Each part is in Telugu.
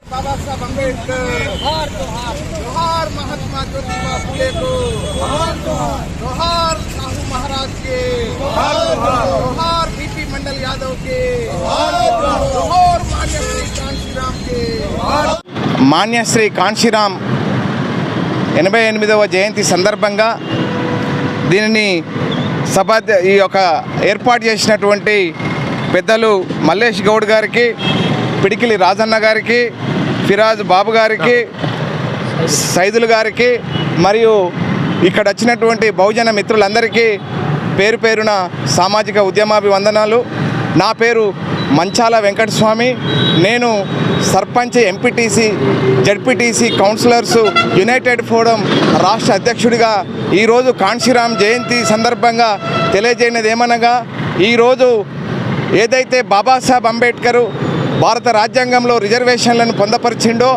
बाबा साहब अम्बेडकर जोहार, महात्मा ज्योतिबा फुले को जोहार, साहू महाराज के जोहार, बीपी मंडल यादव के जोहार, मान्यश्री कांशीराम के। మాన్యశ్రీ కాంశీరాం 88వ జయంతి సందర్భంగా దీనిని ఈ యొక్క ఏర్పాటు చేసినటువంటి పెద్దలు మల్లేష్ గౌడ్ గారికి, పిడికిలి రాజన్న గారికి, ఫిరాజ్ బాబు గారికి, సైదుల్ గారికి మరియు ఇక్కడ వచ్చినటువంటి బహుజన మిత్రులందరికీ పేరు పేరున సామాజిక ఉద్యమాభివందనాలు। నా పేరు మంచాల వెంకటస్వామి। నేను sarpanch, MPTC, ZPTC, councillors united forum రాష్ట్ర అధ్యక్షుడిగా ఈరోజు కాంశీరాం జయంతి సందర్భంగా తెలియజేయనిది ఏమనగా, ఈరోజు ఏదైతే బాబాసాహెబ్ అంబేద్కర్ భారత రాజ్యాంగంలో రిజర్వేషన్లను పొందపరిచిండో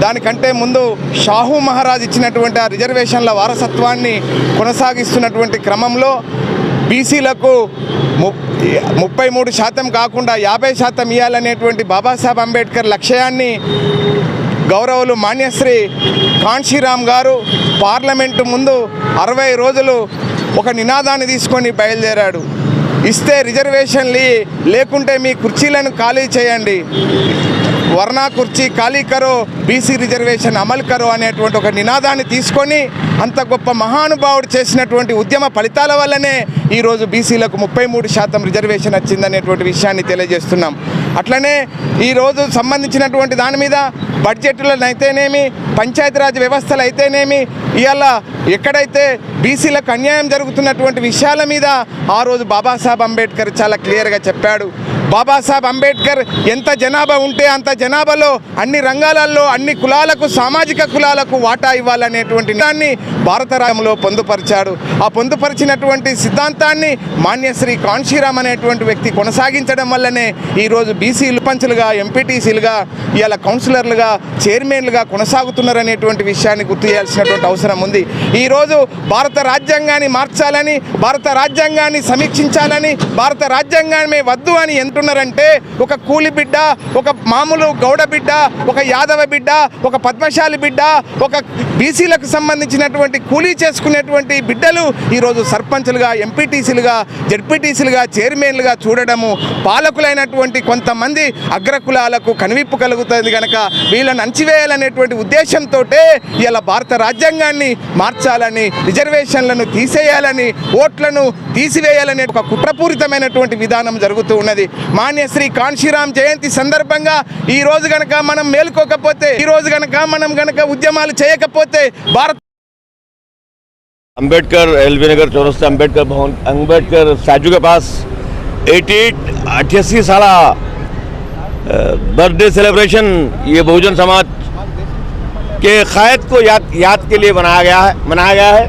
దానికంటే ముందు షాహూ మహారాజ్ ఇచ్చినటువంటి ఆ రిజర్వేషన్ల వారసత్వాన్ని కొనసాగిస్తున్నటువంటి క్రమంలో బీసీలకు 33% కాకుండా 50% ఇవ్వాలనేటువంటి బాబాసాహెబ్ అంబేద్కర్ లక్ష్యాన్ని గౌరవులు మాన్యశ్రీ కాంశీరాం గారు పార్లమెంటు ముందు 60 రోజులు ఒక నినాదాన్ని తీసుకొని బయలుదేరాడు। ఇస్తే రిజర్వేషన్లు, లేకుంటే మీ కుర్చీలను ఖాళీ చేయండి, వర్ణా కుర్చీ ఖాళీ కరో, బీసీ రిజర్వేషన్ అమలు కరో అనేటువంటి ఒక నినాదాన్ని తీసుకొని అంత గొప్ప మహానుభావుడు చేసినటువంటి ఉద్యమ ఫలితాల వల్లనే ఈరోజు బీసీలకు 33% రిజర్వేషన్ వచ్చిందనేటువంటి విషయాన్ని తెలియజేస్తున్నాం। అట్లనే ఈరోజు సంబంధించినటువంటి దాని మీద బడ్జెట్లను అయితేనేమి, పంచాయతీరాజ్ వ్యవస్థలు అయితేనేమి, ఇవాళ ఎక్కడైతే బీసీలకు అన్యాయం జరుగుతున్నటువంటి విషయాల మీద ఆ రోజు బాబాసాహెబ్ అంబేద్కర్ చాలా క్లియర్గా చెప్పాడు। బాబాసాహెబ్ అంబేద్కర్ ఎంత జనాభా ఉంటే అంత జనాభాలో అన్ని రంగాలలో అన్ని కులాలకు, సామాజిక కులాలకు వాటా ఇవ్వాలనేటువంటి దాన్ని భారత రాజ్యాంగంలో పొందుపరిచాడు। ఆ పొందుపరిచినటువంటి సిద్ధాంతాన్ని మాన్యశ్రీ కాంశీరాం అనేటువంటి వ్యక్తి కొనసాగించడం వల్లనే ఈరోజు బీసీలు పంచులుగా, ఎంపీటీసీలుగా, ఇవాళ కౌన్సిలర్లుగా, చైర్మన్లుగా కొనసాగుతున్నారనేటువంటి విషయాన్ని గుర్తు చేయాల్సినటువంటి అవసరం ఉంది। ఈరోజు భారత రాజ్యాంగాన్ని మార్చాలని, భారత రాజ్యాంగాన్ని సమీక్షించాలని, భారత రాజ్యాంగమే వద్దు అని ఎంటున్నారంటే ఒక కూలి బిడ్డ, ఒక మామూలు గౌడ బిడ్డ, ఒక యాదవ బిడ్డ, ఒక పద్మశాలి బిడ్డ, ఒక బీసీలకు సంబంధించినటువంటి కూలీ చేసుకునేటువంటి బిడ్డలు ఈరోజు సర్పంచులుగా, ఎంపీటీసీలుగా, జడ్పీటీసీలుగా, చైర్మన్లుగా చూడడము పాలకులైనటువంటి కొంతమంది అగ్రకులాలకు కనువిప్పు కలుగుతుంది కనుక వీళ్ళని అణచివేయాలనేటువంటి ఉద్దేశంతో ఇలా భారత రాజ్యాంగాన్ని మార్చాలని, రిజర్వేషన్లను తీసేయాలని, ఓట్లను తీసివేయాలనే ఒక కుట్రపూరితమైనటువంటి విధానం జరుగుతూ ఉన్నది। మాన్యశ్రీ కాంశీరాం జయంతి సందర్భంగా ఈ రోజు గనక మనం మేలుకోకపోతే, ఈ రోజు గనక మనం ఉద్యమాలు చేయకపోతే భారత్ अंबेडकर एलबी नगर चौरस्ता अंबेडकर भवन अंबेडकर स्टैचू के पास 88 साला बर्थडे सेलिब्रेशन ये बहुजन समाज के क़ायद को याद के लिए मनाया गया है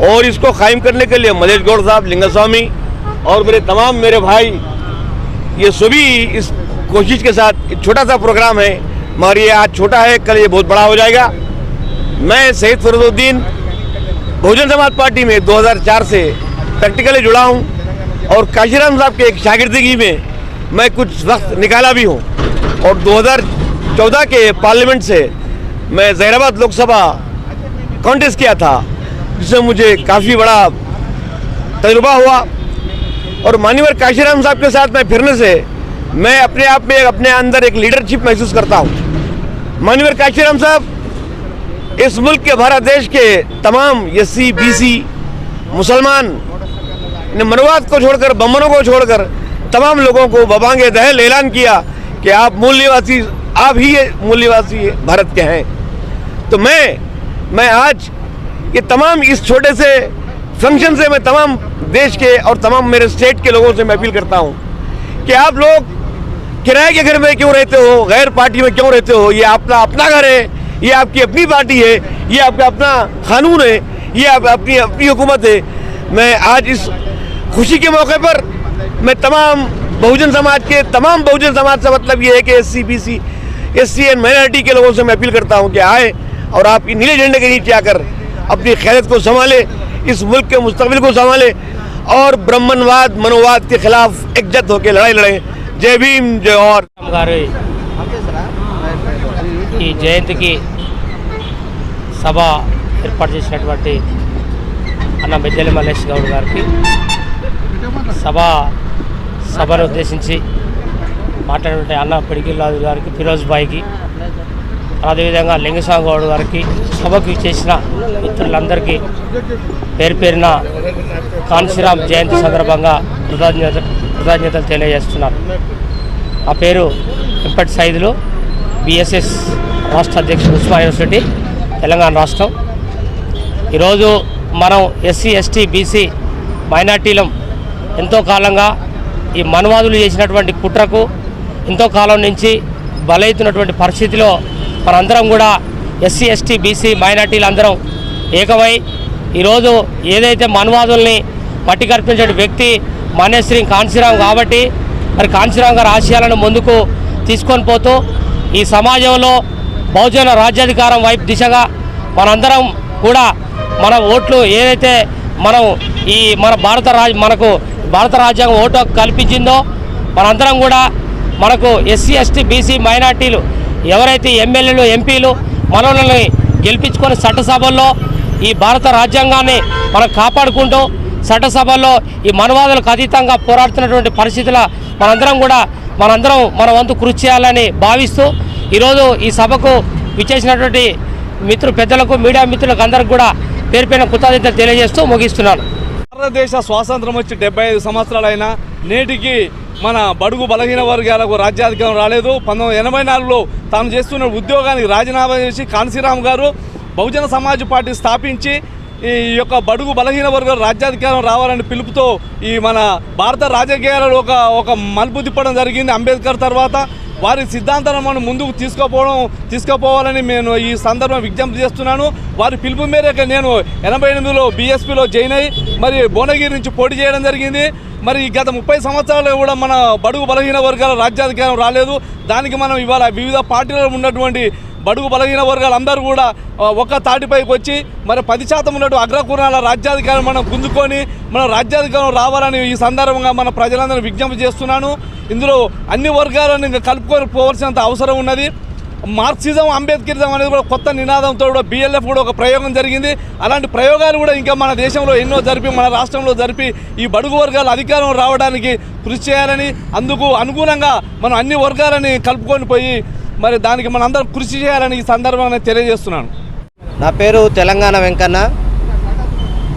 और इसको कायम करने के लिए मलेश गौड़ साहब, लिंगस्वामी और मेरे भाई ये सभी इस कोशिश के साथ एक छोटा सा प्रोग्राम है, मगर ये आज छोटा है, कल ये बहुत बड़ा हो जाएगा। मैं शहीद फरीदुद्दीन बहुजन समाज पार्टी में 2004 से प्रैक्टिकली जुड़ा हूँ और कांशीराम साहब के एक शागिर्दगी में मैं कुछ वक्त निकाला भी हूँ और 2014 के पार्लियामेंट से मैं जहीराबाद लोकसभा कॉन्टेस्ट किया था, जिससे मुझे काफ़ी बड़ा तजुर्बा हुआ और माननीय कांशीराम साहब के साथ मैं फिरने से मैं अपने आप में अपने अंदर एक लीडरशिप महसूस करता हूँ। माननीय कांशीराम साहब इस मुल्क के, भारत देश के तमाम एससी, बीसी, मुसलमान ने मनोवाद को छोड़कर, बमनों को छोड़कर तमाम लोगों को बबांगे दहल ऐलान किया कि आप मूल्यवासी, आप ही मूल्यवासी भारत के हैं। तो मैं आज ये तमाम इस छोटे से फंक्शन से मैं तमाम देश के और तमाम मेरे स्टेट के लोगों से मैं अपील करता हूँ कि आप लोग किराए के घर में क्यों रहते हो, गैर पार्टी में क्यों रहते हो, ये अपना घर है, ये आपकी अपनी पार्टी है, ये आपका अपना कानून है, ये अपनी हुकूमत है। मैं आज इस खुशी के मौके पर मैं तमाम बहुजन समाज से मतलब ये है कि SC, BC, SC and minority के लोगों से मैं अपील करता हूं कि आए और आप नीले झंडे के नीचे आकर अपनी खैरियत को संभाले, इस मुल्क के मुस्तकबिल को संभाले और ब्राह्मणवाद मनोवाद के खिलाफ एकजुट होकर लड़ाई लड़ें। जय भीम, जय और గారి ఈ జయంతికి సభ ఏర్పాటు చేసినటువంటి అన్న బెజ్జల మల్లేష్ గౌడ్ గారికి, సభను ఉద్దేశించి మాట్లాడినటువంటి అన్న పిడికిల్లాదు గారికి, ఫిరోజ్ భాయ్కి, అదేవిధంగా లింగస్వామి గౌడ్ గారికి, సభకు ఇచ్చేసిన మిత్రులందరికీ పేరు పేరున కాన్షీరామ్ జయంతి సందర్భంగా కృతజ్ఞతలు తెలియజేస్తున్నారు. ఆ పేరు ఎంపటి సైదులు, బిఎస్ఎస్ రాష్ట్ర అధ్యక్షుడు ఉస్మానియా యూనివర్సిటీ, తెలంగాణ రాష్ట్రం. ఈరోజు మనం ఎస్సీ ఎస్టీ బీసీ మైనార్టీలం ఎంతో కాలంగా ఈ మనువాదులు చేసినటువంటి కుట్రకు ఎంతో కాలం నుంచి బలవుతున్నటువంటి పరిస్థితిలో మనందరం కూడా ఎస్సీ ఎస్టీ బీసీ మైనార్టీలు అందరం ఏకమై ఈరోజు ఏదైతే మనువాదుల్ని మట్టి కల్పించే వ్యక్తి మాన్యశ్రీ కాన్షీరామ్ కాబట్టి మరి కాన్షీరామ్ గారి ఆశయాలను ముందుకు తీసుకొని పోతూ ఈ సమాజంలో బహుజన రాజ్యాధికారం వైపు దిశగా మనందరం కూడా మన ఓట్లు ఏదైతే మనం మన మనకు భారత రాజ్యాంగం ఓటు హక్కు కల్పించిందో మనందరం కూడా మనకు ఎస్సీ ఎస్టీ బీసీ మైనార్టీలు ఎవరైతే ఎమ్మెల్యేలు ఎంపీలు మనల్ని గెలిపించుకొని చట్టసభల్లో ఈ భారత రాజ్యాంగాన్ని మనం కాపాడుకుంటూ చట్టసభల్లో ఈ మనవాదులకు అతీతంగా పోరాడుతున్నటువంటి పరిస్థితుల మనందరం మన వంతు కృషి చేయాలని భావిస్తూ ఈరోజు ఈ సభకు విచ్చేసినటువంటి పెద్దలకు మీడియా మిత్రులకు అందరికి కూడా పేరు పేరున కృతజ్ఞతలు తెలియజేస్తూ ముగిస్తున్నాను. భారతదేశ స్వాతంత్రం వచ్చి 75 సంవత్సరాలైనా నేటికి మన బడుగు బలహీన వర్గాలకు రాజ్యాధికారం రాలేదు. 1984లో తాను చేస్తున్న ఉద్యోగానికి రాజీనామా చేసి కాన్షీరామ్ గారు బహుజన సమాజ్ పార్టీ స్థాపించి ఈ యొక్క బడుగు బలహీన వర్గాల రాజ్యాధికారం రావాలని పిలుపుతో ఈ మన భారత రాజకీయాలలో ఒక మలుపు తిప్పడం జరిగింది. అంబేద్కర్ తర్వాత వారి సిద్ధాంతాలను మనం ముందుకు తీసుకుపోవాలని నేను ఈ సందర్భం విజ్ఞప్తి చేస్తున్నాను. వారి పిలుపు మేరకు నేను 88లో బీఎస్పీలో జాయిన్ అయ్యి మరి భువనగిరి నుంచి పోటీ చేయడం జరిగింది. మరి గత 30 సంవత్సరాలు కూడా మన బడుగు బలహీన వర్గాల రాజ్యాధికారం రాలేదు. దానికి మనం ఇవాళ వివిధ పార్టీలలో ఉన్నటువంటి బడుగు బలహీన వర్గాలందరూ కూడా ఒక తాటిపైకి వచ్చి మరి 10% ఉన్నట్టు అగ్రకులాల రాజ్యాధికారం మనం గుంజుకొని మన రాజ్యాధికారం రావాలని ఈ సందర్భంగా మన ప్రజలందరూ విజ్ఞప్తి చేస్తున్నాను. ఇందులో అన్ని వర్గాలను ఇంకా కలుపుకొని పోవాల్సినంత అవసరం ఉన్నది. మార్క్సిజం అంబేద్కరిజం అనేది కూడా కొత్త నినాదంతో కూడా బిఎల్ఎఫ్ కూడా ఒక ప్రయోగం జరిగింది. అలాంటి ప్రయోగాలు కూడా ఇంకా మన దేశంలో ఎన్నో జరిపి మన రాష్ట్రంలో జరిపి ఈ బడుగు వర్గాల అధికారం రావడానికి కృషి చేయాలని, అందుకు అనుగుణంగా మనం అన్ని వర్గాలని కలుపుకొని పోయి మరి దానికి మనం అందరం కృషి చేయాలని ఈ సందర్భంగా తెలియజేస్తున్నాను. నా పేరు తెలంగాణ వెంకన్న,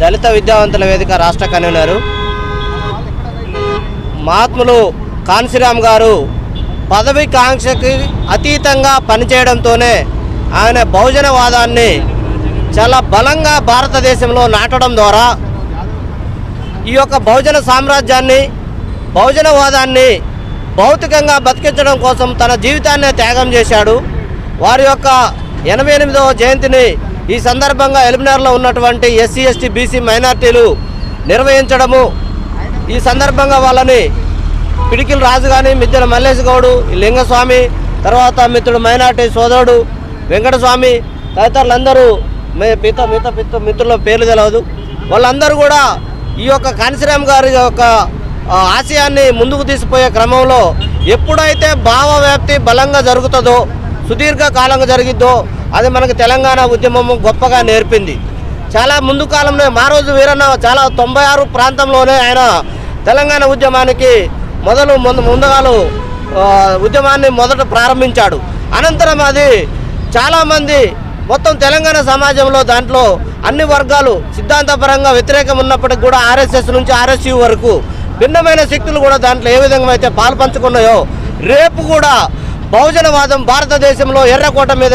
దళిత విద్యావంతుల వేదిక రాష్ట్ర కన్వీనరు. మహాత్ములు కాన్షీరామ్ గారు పదవి కాంక్షకి అతీతంగా పనిచేయడంతోనే ఆయన బహుజనవాదాన్ని చాలా బలంగా భారతదేశంలో నాటడం ద్వారా ఈ యొక్క బహుజన సామ్రాజ్యాన్ని బహుజనవాదాన్ని భౌతికంగా బతికించడం కోసం తన జీవితాన్నే త్యాగం చేశాడు. వారి యొక్క 88వ జయంతిని ఈ సందర్భంగా ఎలిమినార్లో ఉన్నటువంటి ఎస్సీ ఎస్టీ బీసీ మైనార్టీలు నిర్వహించడము, ఈ సందర్భంగా వాళ్ళని పిడికిల్ రాజు కానీ, మిద్దెల మల్లేష్ గౌడు, లింగస్వామి, తర్వాత మిత్రుడు మైనార్టీ సోదరుడు వెంకటస్వామి తదితరులందరూ మిత్రుల పేర్లు తెలియదు. వాళ్ళందరూ కూడా ఈ యొక్క కాన్షీరామ్ గారి యొక్క ఆశయాన్ని ముందుకు తీసుకుపోయే క్రమంలో ఎప్పుడైతే భావ వ్యాప్తి బలంగా జరుగుతుందో, సుదీర్ఘకాలంగా జరిగిద్దో అది మనకు తెలంగాణ ఉద్యమము గొప్పగా నేర్పింది. చాలా ముందు కాలంలో మారోజు వీరన్న చాలా 96 ప్రాంతంలోనే ఆయన తెలంగాణ ఉద్యమానికి ముందుగాలు ఉద్యమాన్ని మొదట ప్రారంభించాడు. అనంతరం అది చాలామంది మొత్తం తెలంగాణ సమాజంలో దాంట్లో అన్ని వర్గాలు సిద్ధాంతపరంగా వ్యతిరేకం ఉన్నప్పటికీ కూడా ఆర్ఎస్ఎస్ నుంచి ఆర్ఎస్యు వరకు భిన్నమైన శక్తులు కూడా దాంట్లో ఏ విధంగా అయితే పాల్పంచుకున్నాయో రేపు కూడా బహుజనవాదం భారతదేశంలో ఎర్రకోట మీద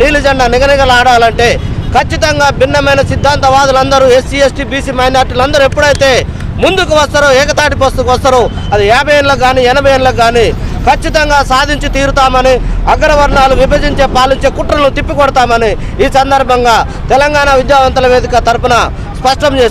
నీలి జెండా నిగనిగలాడాలంటే ఖచ్చితంగా భిన్నమైన సిద్ధాంతవాదులందరూ ఎస్సీ ఎస్టీ బీసీ మైనార్టీలు అందరూ ఎప్పుడైతే ముందుకు వస్తారో, ఏకతాటి పుస్తకు వస్తారో, అది 50 ఏళ్ళకు కానీ 80 ఏళ్ళకు కానీ ఖచ్చితంగా సాధించి తీరుతామని, అగ్రవర్ణాలు విభజించే పాలించే కుట్రలను తిప్పికొడతామని ఈ సందర్భంగా తెలంగాణ విద్యావంతుల వేదిక తరపున స్పష్టం చేస్తుంది.